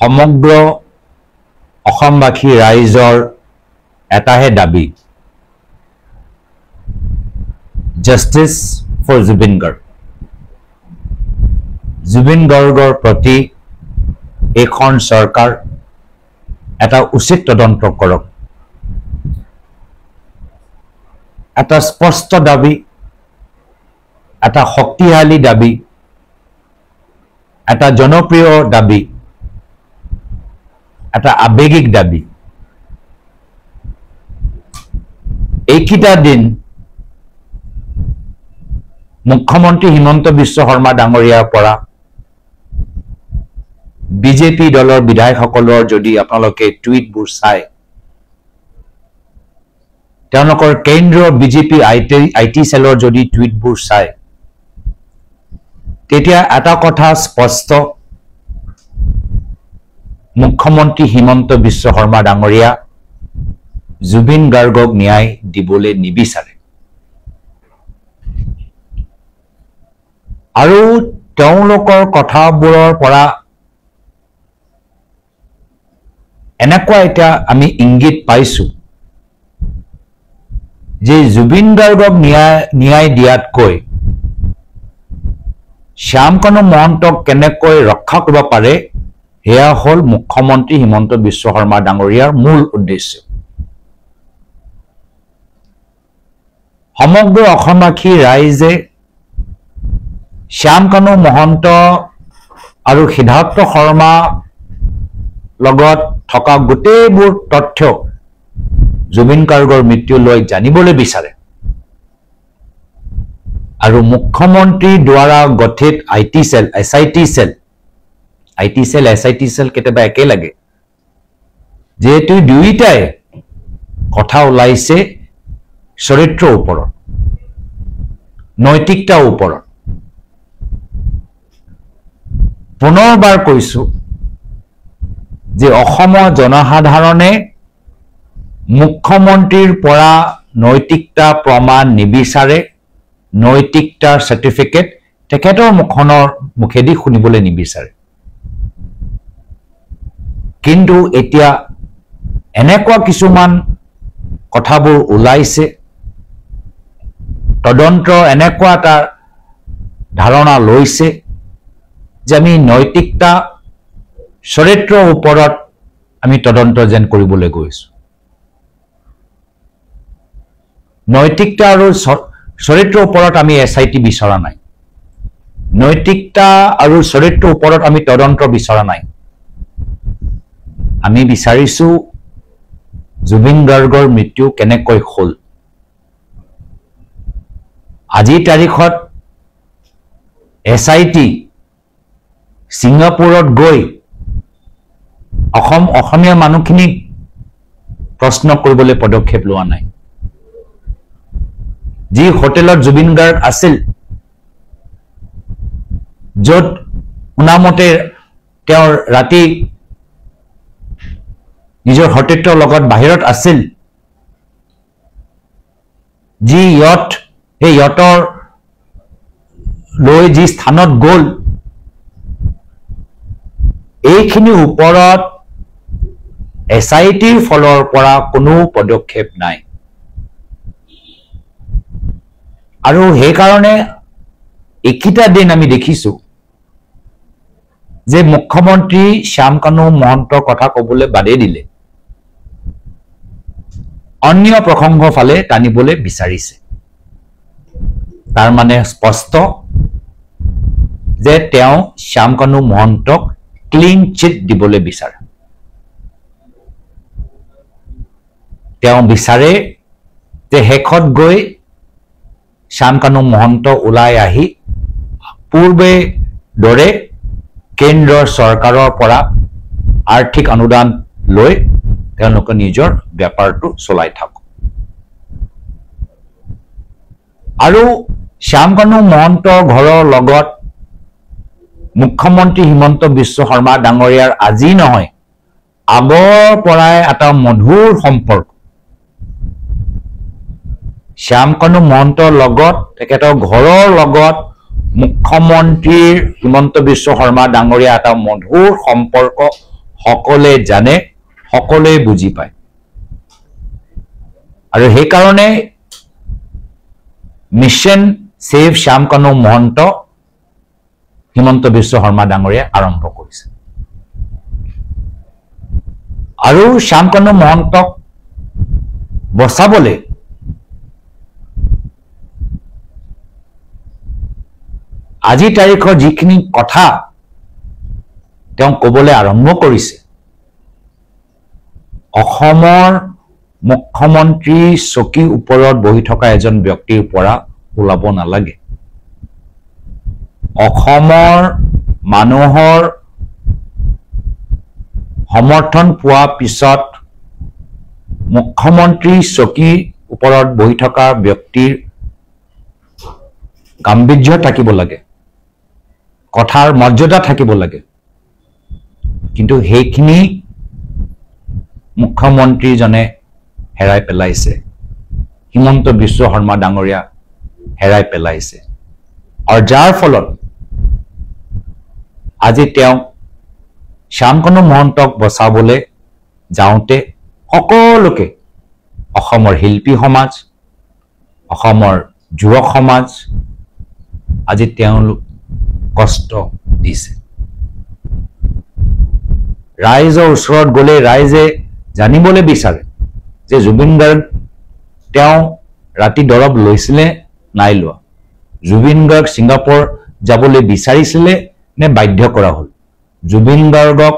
সমগ্ৰ অসমবাসী ৰাইজৰ এটাহে দাবী, জাষ্টিস ফৰ জুবিন গাৰ্গ। জুবিন গাৰ্গৰ প্ৰতি এইখন চৰকাৰ এটা উচিত তদন্ত কৰক। এটা স্পষ্ট দাবী, এটা শক্তিশালী দাবী, এটা জনপ্ৰিয় দাবী, এটা আবেগিক দাবী। এইকেইটা দিন মুখ্যমন্ত্ৰী হিমন্ত বিশ্ব শৰ্মা ডাঙৰীয়াৰ পৰা বিজেপি দলৰ বিধায়কসকলৰ যদি আপোনালোকে টুইটবোৰ চাই, তেওঁলোকৰ কেন্দ্ৰীয় বিজেপি আইটি সেলৰ যদি টুইটবোৰ চাই, তেতিয়া এটা কথা স্পষ্ট, মুখ্যমন্ত্ৰী হিমন্ত বিশ্ব শৰ্মা ডাঙৰীয়া জুবিন গাৰ্গক ন্যায় দিবলৈ নিবিচাৰে। আৰু তেওঁলোকৰ কথাবোৰৰ পৰা এনেকুৱা এটা আমি ইংগিত পাইছো যে জুবিন গাৰ্গক ন্যায় দিয়াতকৈ শ্যামকানু মহন্তক কেনেকৈ ৰক্ষা কৰিব পাৰে সেয়া হ'ল মুখ্যমন্ত্ৰী হিমন্ত বিশ্ব শৰ্মা ডাঙৰীয়াৰ মূল উদ্দেশ্য। সমগ্ৰ অসমবাসী ৰাইজে শ্যামকানু মহন্ত আৰু সিদ্ধাৰ্থ শৰ্মা লগত থকা গোটেইবোৰ তথ্য জুবিন গাৰ্গৰ মৃত্যুলৈ জানিবলৈ বিচাৰে। আৰু মুখ্যমন্ত্ৰীৰ দ্বাৰা গঠিত আইটি সেল কেতিয়াবা একে লাগে, যিহেতু দুয়োটাই কথা ওলাইছে চৰিত্ৰৰ ওপৰত, নৈতিকতাৰ ওপৰত। পুনৰবাৰ কৈছো যে অসমৰ জনসাধাৰণে মুখ্যমন্ত্ৰীৰ পৰা নৈতিকতা প্ৰমাণ নিবিচাৰে, নৈতিকতাৰ সাৰ্টিফিকেট তেখেতৰ মুখেদি শুনিবলৈ নিবিচাৰে। কিন্তু এতিয়া এনেকুৱা কিছুমান কথাবোৰ ওলাইছে, তদন্ত এনেকুৱা এটা ধাৰণা লৈছে যে আমি নৈতিকতা চৰিত্ৰৰ ওপৰত আমি তদন্ত যেন কৰিবলৈ গৈছো। নৈতিকতা আৰু চৰিত্ৰৰ ওপৰত আমি SIT বিচৰা নাই, নৈতিকতা আৰু চৰিত্ৰৰ ওপৰত আমি তদন্ত বিচৰা নাই। আমি বিচাৰিছো জুবিন গাৰ্গৰ মৃত্যু কেনেকৈ হ'ল। আজিৰ তাৰিখত SIT ছিংগাপুৰত গৈ অসমীয়া মানুহখিনিক প্ৰশ্ন কৰিবলৈ পদক্ষেপ লোৱা নাই। যি হোটেলত জুবিন গাৰ্গ আছিল, য'ত শুনামতে তেওঁৰ ৰাতি নিজৰ সতীৰ্থৰ লগত বাহিৰত আছিল, যি ইয়ট, সেই ইয়টৰ লৈ যি স্থানত গ'ল, এইখিনিৰ ওপৰত SITৰ ফলৰ পৰা কোনো পদক্ষেপ নাই। আৰু সেইকাৰণে এইকেইটা দিন আমি দেখিছো যে মুখ্যমন্ত্ৰী শ্যামকানু মহন্তৰ কথা ক'বলৈ বাদেই দিলে, অন্য প্ৰসংগৰ ফালে টানিবলৈ বিচাৰিছে। তাৰ মানে স্পষ্ট যে তেওঁ শ্যামকানু মহন্তক ক্লিন চিট দিবলৈ বিচাৰে। তেওঁ বিচাৰে যে শেষত গৈ শ্যামকানু মহন্ত ওলাই আহি পূৰ্বে দৰে কেন্দ্ৰৰ চৰকাৰৰ পৰা আৰ্থিক অনুদান লৈ তেওঁলোকে নিজৰ ব্যাপাৰটো চলাই থাকক। আৰু শ্যামকানু মহন্তৰ ঘৰৰ লগত মুখ্যমন্ত্ৰী হিমন্ত বিশ্ব শৰ্মা ডাঙৰীয়াৰ আজি নহয়, আগৰ পৰাই এটা মধুৰ সম্পৰ্ক। শ্যামকানু মহন্তৰ লগত, তেখেতৰ ঘৰৰ লগত মুখ্যমন্ত্ৰী হিমন্ত বিশ্ব শৰ্মা ডাঙৰীয়া এটা মধুৰ সম্পৰ্ক সকলে জানে, সকলে বুজি পায়। আৰু সেই কাৰণে মিছন সেভ শ্যামকানু মহন্ত হিমন্ত বিশ্ব শৰ্মা ডাঙৰীয়া আৰম্ভ কৰিছে। আৰু শ্যামকানু মহন্তক বচাবলৈ আজি তাৰিখৰ যিখিনি কথা তেওঁ ক'বলৈ আৰম্ভ কৰিছে, অসমৰ মুখ্যমন্ত্ৰী চকীৰ ওপৰত বহি থকা এজন ব্যক্তিৰ পৰা ওলাব নালাগে। অসমৰ মানুহৰ সমৰ্থন পোৱা পিছত মুখ্যমন্ত্ৰী চকীৰ ওপৰত বহি থকা ব্যক্তিৰ গাম্ভীৰ্য থাকিব লাগে, কথাৰ মৰ্যাদা থাকিব লাগে। কিন্তু সেইখিনি মুখ্যমন্ত্ৰীজনে হেৰাই পেলাইছে, হিমন্ত বিশ্ব শৰ্মা ডাঙৰীয়া হেৰাই পেলাইছে। আৰু যাৰ ফলত আজি তেওঁ শ্যামকানু মহন্তক বচাবলৈ যাওঁতে সকলোকে, অসমৰ শিল্পী সমাজ, অসমৰ যুৱক সমাজ আজি তেওঁলোক কষ্ট দিছে। ৰাইজৰ ওচৰত গ'লে ৰাইজে জানিবলৈ বিচাৰে যে জুবিন গাৰ্গ তেওঁ ৰাতি দৰৱ লৈছিলে নাই লোৱা, জুবিন গাৰ্গ ছিংগাপুৰ যাবলৈ বিচাৰিছিলে নে বাধ্য কৰা হ'ল, জুবিন গাৰ্গক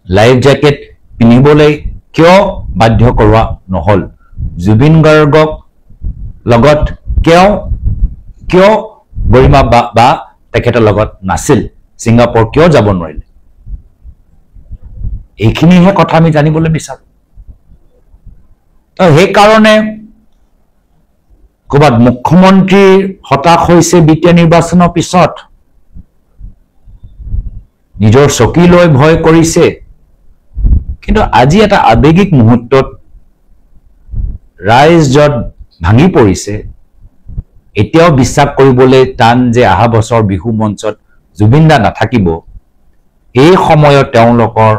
লাইফ জেকেট পিন্ধিবলৈ কিয় বাধ্য কৰোৱা নহ'ল, জুবিন গাৰ্গক লগত কিয় গৰিমা বা তেখেতৰ লগত নাছিল, ছিংগাপুৰ কিয় যাব নোৱাৰিলে। এইখিনিহে কথা আমি জানিবলৈ বিচাৰো। তো সেইকাৰণে ক'ৰবাত মুখ্যমন্ত্ৰীৰ হতাশ হৈছে বিত্তীয় নিৰ্বাচনৰ পিছত, নিজৰ চকীলৈ ভয় কৰিছে। কিন্তু আজি এটা আৱেগিক মুহূৰ্তত ৰাইজ য'ত ভাঙি পৰিছে, এতিয়াও বিশ্বাস কৰিবলৈ টান যে অহা বছৰ বিহু মঞ্চত জুবিন দা নাথাকিব। এই সময়ত তেওঁলোকৰ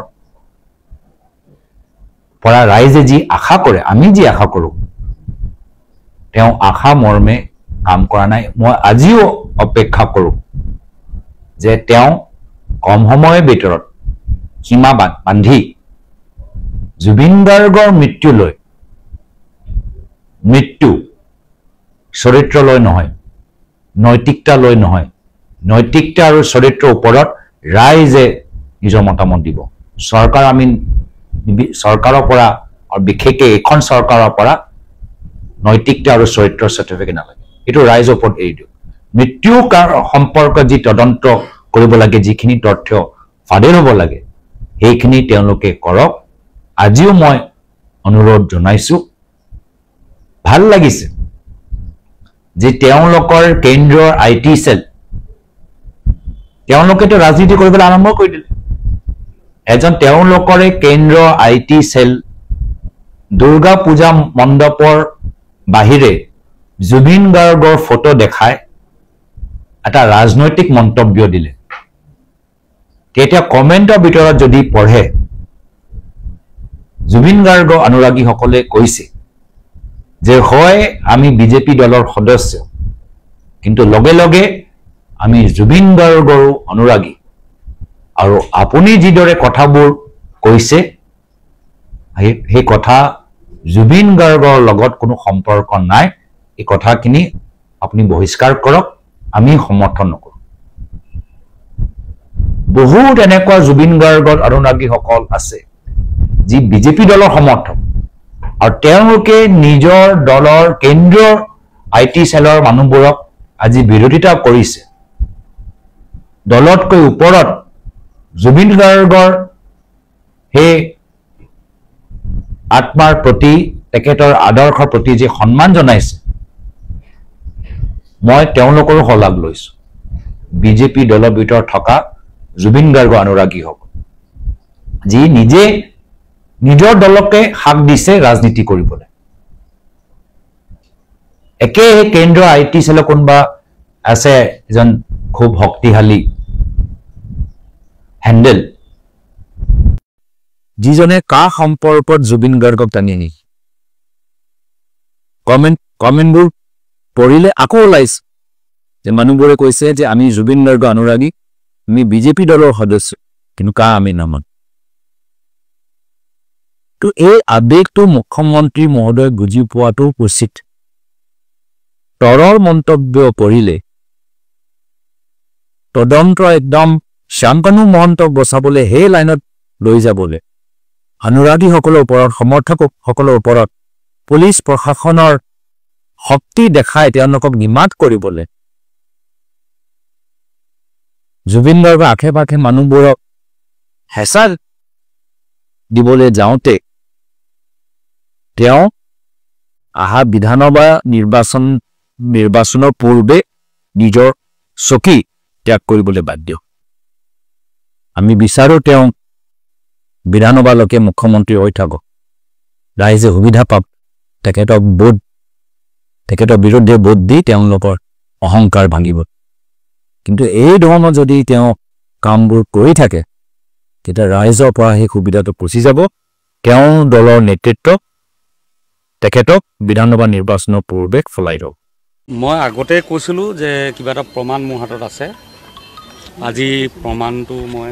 পৰা ৰাইজে যি আশা কৰে, আমি যি আশা কৰোঁ, তেওঁ আশা মৰ্মে কাম কৰা নাই। মই আজিও অপেক্ষা কৰোঁ যে তেওঁ কম সময়ৰ ভিতৰত সীমা বান্ধি জুবিন গাৰ্গৰ মৃত্যু চৰিত্ৰলৈ নহয়, নৈতিকতালৈ নহয়, নৈতিকতা আৰু চৰিত্ৰৰ ওপৰত ৰাইজে নিজৰ মতামত দিব। চৰকাৰৰ পৰা আৰু বিশেষকৈ এইখন চৰকাৰৰ পৰা নৈতিকতা আৰু চৰিত্ৰৰ চাৰ্টিফিকেট নালাগে, এইটো ৰাইজৰ ওপৰত এৰি দিয়ক। মৃত্যু সম্পৰ্কত যি তদন্ত কৰিব লাগে, যিখিনি তথ্য ফাদিল হ'ব লাগে, সেইখিনি তেওঁলোকে কৰক। আজিও মই অনুৰোধ জনাইছো। ভাল লাগিছে যে তেওঁলোকৰ কেন্দ্ৰৰ IT সেল, তেওঁলোকেতো ৰাজনীতি কৰিবলৈ আৰম্ভ কৰি দিলে। তেওঁলোকৰে কেন্দ্ৰৰ IT সেল দুৰ্গা পূজা মণ্ডপৰ বাহিৰে জুবিন গাৰ্গৰ ফটো দেখাই এটা ৰাজনৈতিক মন্তব্য দিলে। তেতিয়া কমেণ্টৰ ভিতৰত যদি পঢ়ে, জুবিন গাৰ্গৰ অনুৰাগীসকলে কৈছে যে হয় আমি বিজেপি দলৰ সদস্য, কিন্তু লগে লগে আমি জুবিন গাৰ্গৰো অনুৰাগী, আৰু আপুনি যিদৰে কথাবোৰ কৈছে সেই কথা জুবিন গাৰ্গৰ লগত কোনো সম্পৰ্ক নাই, এই কথাখিনি আপুনি বহিষ্কাৰ কৰক, আমি সমৰ্থন নকৰোঁ। বহুত এনেকুৱা জুবিন গাৰ্গৰ অনুৰাগীসকল আছে যি বিজেপি দলৰ সমৰ্থক, আৰু তেওঁলোকে নিজৰ দলৰ কেন্দ্ৰীয় IT সেলৰ মানুহবোৰক আজি বিৰোধিতা কৰিছে। দলতকৈ ওপৰত জুবিন গাৰ্গৰ সেই আত্মাৰ প্ৰতি, তেখেতৰ আদৰ্শৰ প্ৰতি যে সন্মান জনাইছে, মই তেওঁলোকৰো শলাগ লৈছো। বিজেপি দলৰ ভিতৰত থকা জুবিন গাৰ্গৰ অনুৰাগীসকল যি নিজে নিজৰ দলকে হাক দিছে ৰাজনীতি কৰিবলৈ। একে কেন্দ্ৰীয় IT সেলৰ কোনোবা আছে এজন খুব শক্তিশালী হেণ্ডেল, যিজনে কা সম্পৰ্কত জুবিন গাৰ্গক টানি আনিছে কমেণ্টবোৰ পঢ়িলে আকৌ ওলাইছে যে মানুহবোৰে কৈছে যে আমি জুবিন গাৰ্গ অনুৰাগী আমি বিজেপি দলৰ সদস্য কিন্তু কা আমি নামান তো এই আবেগটো মুখ্যমন্ত্ৰী মহোদয় বুজি পোৱাটো উচিত তৰৰ মন্তব্য পঢ়িলে তদন্ত একদম শান্তনু মহন্তক বচাবলৈ সেই লাইনত লৈ যাবলৈ অনুৰাগীসকলৰ ওপৰত সমৰ্থকসকলৰ ওপৰত পুলিচ প্ৰশাসনৰ শক্তি দেখাই তেওঁলোকক নিমাত কৰিবলৈ জুবিন গাৰ্গৰ আশে-পাশে মানুহবোৰক হেঁচা দিবলৈ যাওঁতে তেওঁ আহা বিধানসভা নিৰ্বাচনৰ পূৰ্বে নিজৰ চকী ত্যাগ কৰিবলৈ বাধ্য আমি বিচাৰো তেওঁ বিধানসভালৈকে মুখ্যমন্ত্ৰী হৈ থাকক ৰাইজে সুবিধা পাব তেখেতৰ বিৰুদ্ধে ভোট দি তেওঁলোকৰ অহংকাৰ ভাঙিব কিন্তু এই ধৰণৰ যদি তেওঁ কামবোৰ কৰি থাকে তেতিয়া ৰাইজৰ পৰা সেই সুবিধাটো পচি যাব তেওঁ দলৰ নেতৃত্ব তেখেতক বিধানসভা নিৰ্বাচনৰ পূৰ্বে ফলাই দিব মই আগতে কৈছিলোঁ যে কিবা এটা প্ৰমাণ মোৰ হাতত আছে আজি প্ৰমাণটো মই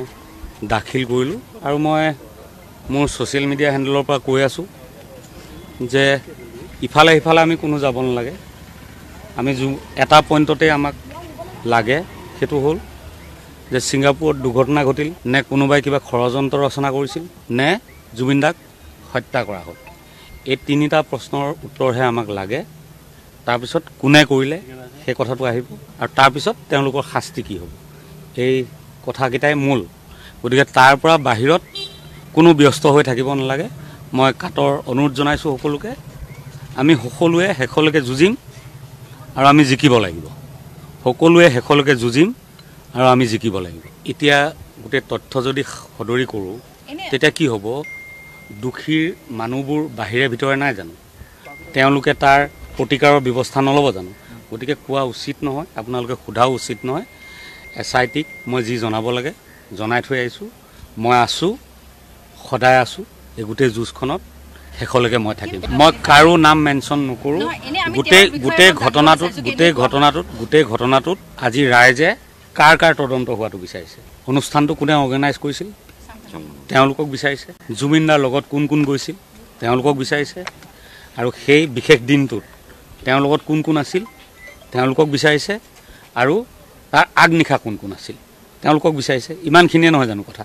দাখিল কৰিলোঁ আৰু মই মোৰ ছ'চিয়েল মিডিয়া হেণ্ডেলৰ পৰা কৈ আছোঁ যে ইফালে সিফালে আমি কোনো যাব নালাগে আমি এটা পইণ্টতে আমাক লাগে সেইটো হ'ল যে ছিংগাপুৰত দুৰ্ঘটনা ঘটিল নে কোনোবাই কিবা ষড়যন্ত্ৰ ৰচনা কৰিছিল নে জুবিন দাক হত্যা কৰা হ'ল এই তিনিটা প্ৰশ্নৰ উত্তৰহে আমাক লাগে তাৰপিছত কোনে কৰিলে সেই কথাটো আহিব আৰু তাৰপিছত তেওঁলোকৰ শাস্তি কি হ'ব এই কথাকেইটাই মূল গতিকে তাৰ পৰা বাহিৰত কোনো ব্যস্ত হৈ থাকিব নালাগে মই কাটৰ অনুৰোধ জনাইছোঁ সকলোকে আমি সকলোৱে শেষলৈকে যুঁজিম আৰু আমি জিকিব লাগিব সকলোৱে শেষলৈকে যুঁজিম আৰু আমি জিকিব লাগিব এতিয়া গোটেই তথ্য যদি সদৰি কৰোঁ তেতিয়া কি হ'ব দুখীৰ মানুহবোৰ বাহিৰে ভিতৰে নাই জানো তেওঁলোকে তাৰ প্ৰতিকাৰৰ ব্যৱস্থা নল'ব জানো গতিকে কোৱা উচিত নহয় আপোনালোকে সোধাও উচিত নহয় SITক মই যি জনাব লাগে জনাই থৈ আহিছোঁ মই আছোঁ সদায় আছোঁ এই গোটেই যুঁজখনত শেষলৈকে মই থাকিম মই কাৰো নাম মেনশ্যন নকৰোঁ গোটেই ঘটনাটোত আজি ৰাইজে কাৰ তদন্ত হোৱাটো বিচাৰিছে অনুষ্ঠানটো কোনে অৰ্গেনাইজ কৰিছিল তেওঁলোকক বিচাৰিছে জুবিনদাৰ লগত কোন গৈছিল তেওঁলোকক বিচাৰিছে আৰু সেই বিশেষ দিনটোত তেওঁৰ লগত কোন আছিল তেওঁলোকক বিচাৰিছে আৰু তাৰ আগনিশা কোন আছিল তেওঁলোকক বিচাৰিছে ইমানখিনিয়ে নহয় জানো কথা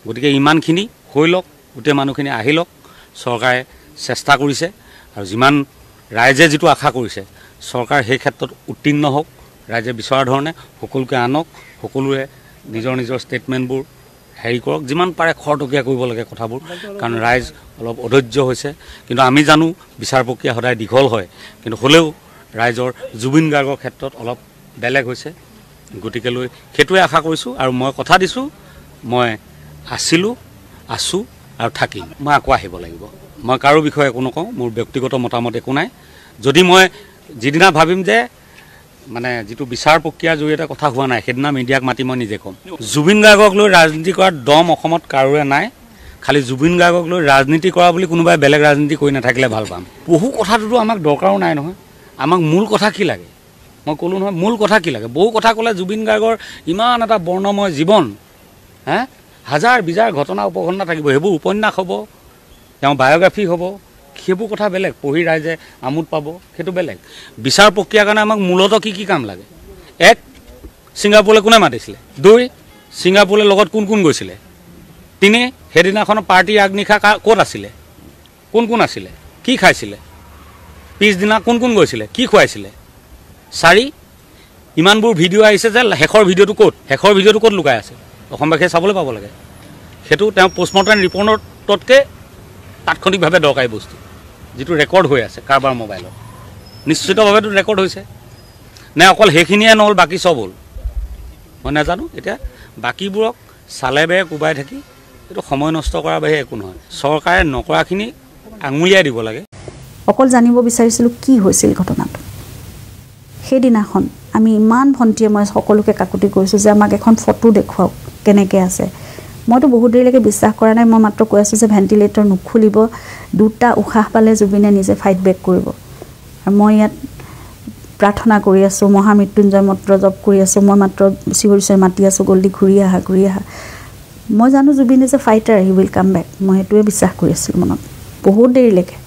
গতিকে ইমানখিনি হৈ লওক গোটেই মানুহখিনি আহি লওক চৰকাৰে চেষ্টা কৰিছে আৰু যিমান ৰাইজে যিটো আশা কৰিছে চৰকাৰ সেই ক্ষেত্ৰত উত্তীৰ্ণ হওক ৰাইজে বিচৰা ধৰণে সকলোকে আনক সকলোৱে নিজৰ ষ্টেটমেণ্টবোৰ হেৰি কৰক যিমান পাৰে খৰতকীয়া কৰিব লাগে কথাবোৰ কাৰণ ৰাইজ অলপ অধৈৰ্য হৈছে কিন্তু আমি জানো বিচাৰ প্ৰক্ৰিয়া সদায় দীঘল হয় কিন্তু হ'লেও ৰাইজৰ জুবিন গাৰ্গৰ ক্ষেত্ৰত অলপ বেলেগ হৈছে গতিকে লৈ সেইটোৱে আশা কৰিছোঁ আৰু মই কথা দিছোঁ মই আছোঁ আৰু থাকিম মই আকৌ আহিব লাগিব মই কাৰো বিষয়ে একো নকওঁ মোৰ ব্যক্তিগত মতামত একো নাই যদি মই যিদিনা ভাবিম যে মানে যিটো বিচাৰ প্ৰক্ৰিয়াৰ জৰিয়তে কথা হোৱা নাই সেইদিনা মিডিয়াক মাতি মই নিজে ক'ম জুবিন গাৰ্গক লৈ ৰাজনীতি কৰাৰ দম অসমত কাৰোৰে নাই খালি জুবিন গাৰ্গক লৈ ৰাজনীতি কৰা বুলি কোনোবাই বেলেগ ৰাজনীতি কৰি নাথাকিলে ভাল পাম বহু কথাটোতো আমাক দৰকাৰো নাই নহয় আমাক মূল কথা কি লাগে মই ক'লোঁ নহয় মূল কথা কি লাগে বহু কথা ক'লে জুবিন গাৰ্গৰ ইমান এটা বৰ্ণময় জীৱন হাজাৰ বিজাৰ ঘটনা উপঘটনা থাকিব সেইবোৰ উপন্যাস হ'ব তেওঁ বায়'গ্ৰাফি হ'ব সেইবোৰ কথা বেলেগ পঢ়ি ৰাইজে আমোদ পাব সেইটো বেলেগ বিচাৰ প্ৰক্ৰিয়াৰ কাৰণে আমাক মূলত কি কাম লাগে এক ছিংগাপুৰলৈ কোনে মাতিছিলে দুই ছিংগাপুৰলৈ লগত কোন গৈছিলে তিনি সেইদিনাখনৰ পাৰ্টি আগনিশা ক'ত আছিলে কোন আছিলে কি খাইছিলে পিছদিনা কোন গৈছিলে কি খুৱাইছিলে চাৰি ইমানবোৰ ভিডিঅ' আহিছে যে শেষৰ ভিডিঅ'টো ক'ত লুকাই আছে অসমবাসীয়ে চাবলৈ পাব লাগে সেইটো তেওঁ পোষ্টমৰ্টেম ৰিপৰ্টতকৈ তাৎক্ষণিকভাৱে দৰকাৰী বস্তু যিটো ৰেকৰ্ড হৈ আছে কাৰোবাৰ মোবাইলত নিশ্চিতভাৱেতো ৰেকৰ্ড হৈছে নে অকল সেইখিনিয়ে নহ'ল বাকী চব হ'ল মই নাজানো এতিয়া বাকীবোৰক চালে বেয়ে কোবাই থাকি এইটো সময় নষ্ট কৰাৰ বাহিৰে একো নহয় চৰকাৰে নকৰাখিনি আঙুলিয়াই দিব লাগে অকল জানিব বিচাৰিছিলোঁ কি হৈছিল ঘটনাটো সেইদিনাখন আমি ইমান ভণ্টিয়ে মই সকলোকে কাকুতি কৰিছোঁ যে আমাক এখন ফটো দেখুৱাওক কেনেকৈ আছে মইতো বহুত দেৰিলৈকে বিশ্বাস কৰা নাই মই মাত্ৰ কৈ আছোঁ যে ভেণ্টিলেটৰ নুখুলিব 2টা উশাহ পালে জুবিনে নিজে ফাইট বেক কৰিব আৰু মই ইয়াত প্ৰাৰ্থনা কৰি আছোঁ মহামৃত্যুঞ্জয় মন্ত্ৰ জপ কৰি আছোঁ মই মাত্ৰ চিঞৰি চিঞৰি মাতি আছোঁ গল্ডি ঘূৰি আহা মই জানো Zubeen is a fighter he will come back মই সেইটোৱে বিশ্বাস কৰি আছিলোঁ মনত বহুত দেৰিলৈকে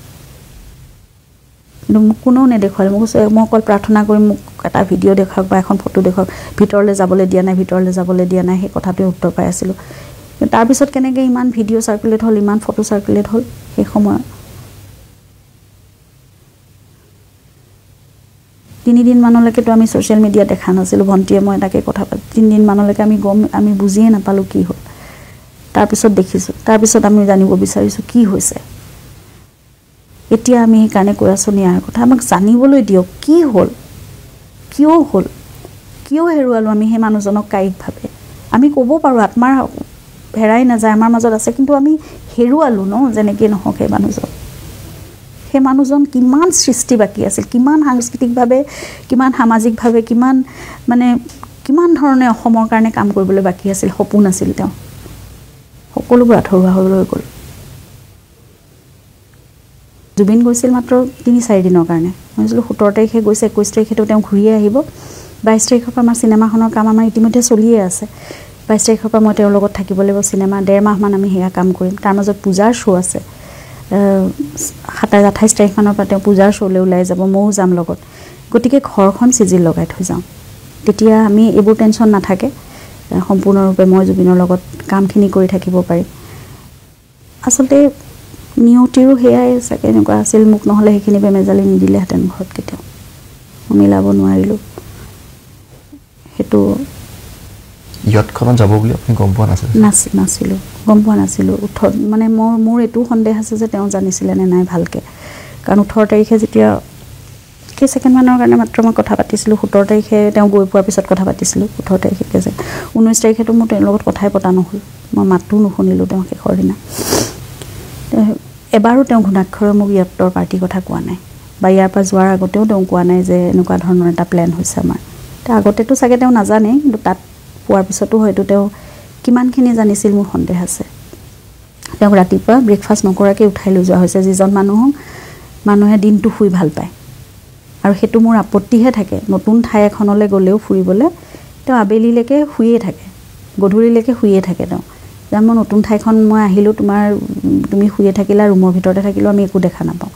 কিন্তু মোক কোনেও নেদেখুৱালে মোক মই অকল প্ৰাৰ্থনা কৰি মোক এটা ভিডিঅ' দেখুৱাওক বা এখন ফটো দেখুৱাওক ভিতৰলৈ যাবলৈ দিয়া নাই সেই কথাটোৱে উত্তৰ পাই আছিলোঁ কিন্তু তাৰপিছত কেনেকৈ ইমান ভিডিঅ' চাৰ্কুলেট হ'ল ইমান ফটো চাৰ্কুলেট হ'ল সেই সময়ত 3 দিনমানলৈকেতো আমি ছ'চিয়েল মিডিয়াত দেখা নাছিলোঁ ভণ্টিয়ে মই তাকে কথা পাতি 3 দিনমানলৈকে আমি বুজিয়ে নাপালোঁ কি হ'ল তাৰপিছত দেখিছোঁ তাৰপিছত আমি জানিব বিচাৰিছোঁ কি হৈছে এতিয়া আমি সেইকাৰণে কৈ আছোঁ ন্যায়ৰ কথা আমাক জানিবলৈ দিয়ক কি হ'ল কিয় হেৰুৱালোঁ আমি সেই মানুহজনক কায়িকভাৱে আমি ক'ব পাৰোঁ আত্মাৰ হেৰাই নাযায় আমাৰ মাজত আছে কিন্তু আমি হেৰুৱালোঁ ন যেনেকৈ নহওক সেই মানুহজন কিমান সৃষ্টি বাকী আছিল কিমান সাংস্কৃতিকভাৱে কিমান সামাজিকভাৱে কিমান ধৰণে অসমৰ কাৰণে কাম কৰিবলৈ বাকী আছিল সপোন আছিল তেওঁ সকলোবোৰ আধৰুৱা হৈ গ'ল জুবিন গৈছিল মাত্ৰ 3-4 দিনৰ কাৰণে মই ভাবিছিলোঁ 17 তাৰিখে গৈছে 21 তাৰিখেতো তেওঁ ঘূৰিয়ে আহিব 22 তাৰিখৰ পৰা আমাৰ চিনেমাখনৰ কাম আমাৰ ইতিমধ্যে চলিয়ে আছে 22 তাৰিখৰ পৰা মই তেওঁৰ লগত থাকিব লাগিব চিনেমা 1.5 মাহমান আমি সেয়া কাম কৰিম তাৰ মাজত পূজাৰ শ্ব' আছে 27-28 তাৰিখমানৰ পৰা তেওঁ পূজাৰ শ্ব'লৈ ওলাই যাব ময়ো যাম লগত গতিকে ঘৰখন চিজিল লগাই থৈ যাওঁ তেতিয়া আমি এইবোৰ টেনশ্যন নাথাকে সম্পূৰ্ণৰূপে মই জুবিনৰ লগত কামখিনি কৰি থাকিব পাৰিম আচলতে নিয়তিৰো সেয়াই চাগে এনেকুৱা আছিল মোক নহ'লে সেইখিনি বেমেজালি নিদিলেহেঁতেন ঘৰত কেতিয়াও মিলাব নোৱাৰিলোঁ সেইটো ইয়তখনত যাব বুলি আপুনি গম পোৱা নাছিলোঁ গম পোৱা নাছিলোঁ মানে মোৰ এইটো সন্দেহ আছে যে তেওঁ জানিছিলে নে নাই ভালকৈ কাৰণ 18 তাৰিখে যেতিয়া কেইছেকেণ্ডমানৰ কাৰণে মাত্ৰ মই কথা পাতিছিলোঁ 17 তাৰিখে তেওঁ গৈ পোৱাৰ পিছত কথা পাতিছিলোঁ 18 তাৰিখে 19 তাৰিখেতো মোৰ তেওঁৰ লগত কথাই পতা নহ'ল মই মাতো নুশুনিলোঁ তেওঁ শেষৰ দিনা এবাৰো তেওঁ ঘূণাক্ষৰে মোক ইয়ত্তৰ পাৰ্টিৰ কথা কোৱা নাই বা ইয়াৰ পৰা যোৱাৰ আগতেও তেওঁ কোৱা নাই যে এনেকুৱা ধৰণৰ এটা প্লেন হৈছে আমাৰ আগতেতো চাগে তেওঁ নাজানে কিন্তু তাত পোৱাৰ পিছতো হয়তো তেওঁ কিমানখিনি জানিছিল মোৰ সন্দেহ আছে তেওঁক ৰাতিপুৱা ব্ৰেকফাষ্ট নকৰাকৈ উঠাই লৈ যোৱা হৈছে যিজন মানুহে দিনটো শুই ভাল পায় আৰু সেইটো মোৰ আপত্তিহে থাকে নতুন ঠাই এখনলৈ গ'লেও ফুৰিবলৈ তেওঁ আবেলিলৈকে শুয়ে থাকে গধূলিলৈকে শুয়ে থাকে তেওঁ যেন মই নতুন ঠাইখন মই আহিলোঁ তুমি শুয়ে থাকিলা ৰুমৰ ভিতৰতে থাকিলেও আমি একো দেখা নাপাওঁ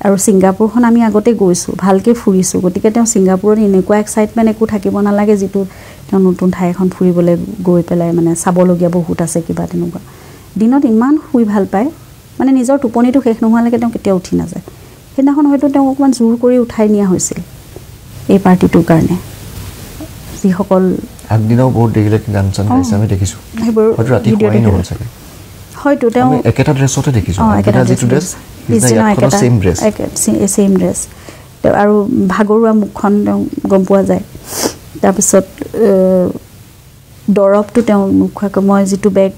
আৰু ছিংগাপুৰখন আমি আগতে গৈছোঁ ভালকৈ ফুৰিছোঁ গতিকে তেওঁ ছিংগাপুৰত এনেকুৱা এক্সাইটমেণ্ট একো থাকিব নালাগে যিটো তেওঁ নতুন ঠাই এখন ফুৰিবলৈ গৈ পেলাই মানে চাবলগীয়া বহুত আছে কিবা তেনেকুৱা দিনত ইমান শুই ভাল পায় মানে নিজৰ টোপনিটো শেষ নোহোৱালৈকে তেওঁ কেতিয়াও উঠি নাযায় সেইদিনাখন হয়তো তেওঁক অকণমান জোৰ কৰি উঠাই নিয়া হৈছিল এই পাৰ্টিটোৰ কাৰণে যিসকল আগদিনাও বহুত দেৰিলৈকে গান চান গাইছে আমি দেখিছোঁ হয়তো ৰাতি শুৱাই নহ'ল চাগে হয়তো তেওঁ একেটা ড্ৰেছতে দেখিছোঁ যিটো ড্ৰেছ ছেইম ড্ৰেছ আৰু ভাগৰুৱা মুখখন তেওঁ গম পোৱা যায় তাৰপিছত দৰৱটো তেওঁ নোখোৱাকৈ মই যিটো বেগ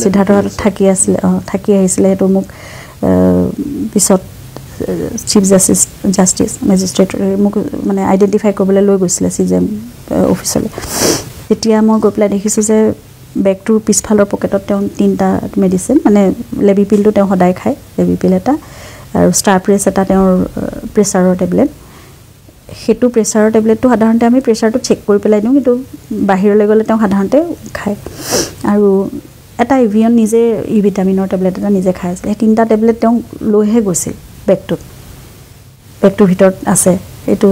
সিদ্ধাৰ্থ হাতত থাকি আহিছিলে সেইটো মোক পিছত চিফ জাষ্টিছ মেজিষ্ট্ৰেট মোক মানে আইডেণ্টিফাই কৰিবলৈ লৈ গৈছিলে CJM অফিচলৈ তেতিয়া মই গৈ পেলাই দেখিছোঁ যে বেগটোৰ পিছফালৰ পকেটত তেওঁ 3টা মেডিচিন মানে লেবিপিলটো তেওঁ সদায় খায় লেবিপিল এটা আৰু ষ্টাৰ প্ৰেছ এটা তেওঁৰ প্ৰেছাৰৰ টেবলেট সেইটো প্ৰেছাৰৰ টেবলেটটো সাধাৰণতে আমি প্ৰেছাৰটো চেক কৰি পেলাই দিওঁ কিন্তু বাহিৰলৈ গ'লে তেওঁ সাধাৰণতে খায় আৰু এটা ইভিয়ন নিজে ভিটামিনৰ টেবলেট এটা নিজে খাই আছিলে সেই 3টা টেবলেট তেওঁ লৈহে গৈছিল বেগটোৰ ভিতৰত আছে এইটো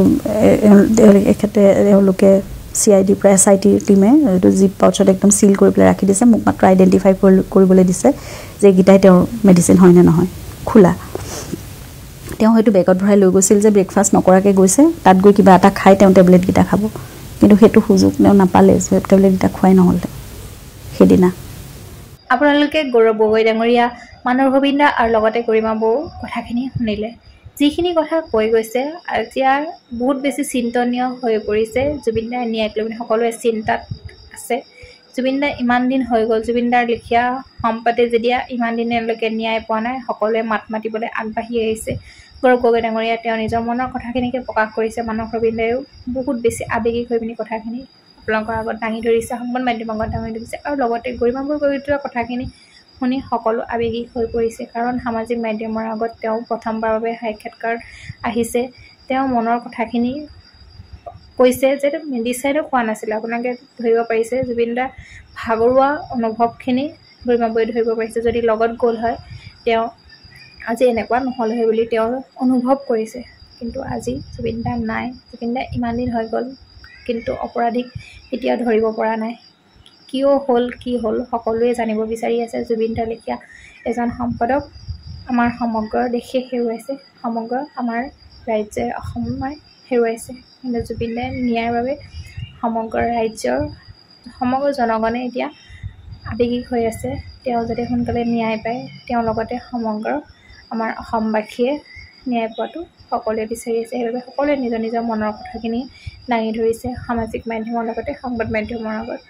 তেওঁলোকে CID পৰা SIT টিমে এইটো জিপ পাউচত একদম চিল কৰি পেলাই ৰাখি দিছে মোক মাত্ৰ আইডেণ্টিফাই কৰিবলৈ দিছে যে এইকেইটাই তেওঁৰ মেডিচিন হয় নে নহয় খোলা তেওঁ হয়তো বেগত ভৰাই লৈ গৈছিল যে ব্ৰেকফাষ্ট নকৰাকৈ গৈছে তাত গৈ কিবা এটা খাই তেওঁ টেবলেটকেইটা খাব কিন্তু সেইটো সুযোগ তেওঁ নাপালে টেবলেটকেইটা খোৱাই নহ'ল সেইদিনা আপোনালোকে গৌৰৱ গগৈ ডাঙৰীয়া মানৱ গোবিন্দা আৰু লগতে গৰিমা বড়োৰ কথাখিনি শুনিলে যিখিনি কথা কৈ গৈছে এতিয়া বহুত বেছি চিন্তনীয় হৈ পৰিছে জুবিনদাৰ ন্যায়ক লৈ সকলোৱে চিন্তাত আছে জুবিনদাৰ ইমান দিন হৈ গ'ল জুবিনদাৰ লেখীয়া সম্পত্তি যেতিয়া ইমান দিনলৈকে ন্যায় পোৱা নাই সকলোৱে মাত মাতিবলৈ আগবাঢ়ি আহিছে গৌৰৱ গগৈ ডাঙৰীয়া তেওঁ নিজৰ মনৰ কথাখিনিকে প্ৰকাশ কৰিছে মানৱ গোবিন্দায়ো বহুত বেছি আৱেগিক হৈ পিনি কথাখিনি আপোনালোকৰ আগত দাঙি ধৰিছে, সংবাদ মাধ্যমৰ আগত দাঙি ধৰিছে, আৰু লগতে গৰিমা বৰগোহাঞিৰ কথাখিনি শুনি সকলো আৱেগিক হৈ পৰিছে। কাৰণ সামাজিক মাধ্যমৰ আগত তেওঁ প্ৰথমবাৰৰ বাবে সাক্ষাৎকাৰ আহিছে, তেওঁ মনৰ কথাখিনি কৈছে, যে মেডিচাইনো খোৱা নাছিলে। আপোনালোকে ধৰিব পাৰিছে জুবিন দাৰ ভাগৰুৱা অনুভৱখিনি গৰিমা বৌয়ে ধৰিব পাৰিছে। যদি লগত গ'ল হয় তেওঁ আজি এনেকুৱা নহ'ল হয় বুলি তেওঁ অনুভৱ কৰিছে। কিন্তু আজি জুবিন দা নাই, জুবিন দা ইমান দিন হৈ গ'ল, কিন্তু অপৰাধীক এতিয়াও ধৰিব পৰা নাই। কিয় হ'ল, কি হ'ল সকলোৱে জানিব বিচাৰি আছে। জুবিন দাৰ লেখীয়া এজন সম্পাদক আমাৰ সমগ্ৰ দেশে হেৰুৱাইছে, সমগ্ৰ আমাৰ ৰাজ্যে অসমে হেৰুৱাইছে। কিন্তু জুবিন দাই ন্যায়ৰ বাবে সমগ্ৰ ৰাজ্যৰ সমগ্ৰ জনগণে এতিয়া আৱেগিক হৈ আছে। তেওঁ যাতে সোনকালে ন্যায় পায়, তেওঁৰ লগতে সমগ্ৰ আমাৰ অসমবাসীয়ে ন্যায় পোৱাটো সকলোৱে বিচাৰি আছে। সেইবাবে সকলোৱে নিজৰ নিজৰ মনৰ কথাখিনি দাঙি ধৰিছে সামাজিক মাধ্যমৰ লগতে সংবাদ মাধ্যমৰ আগত।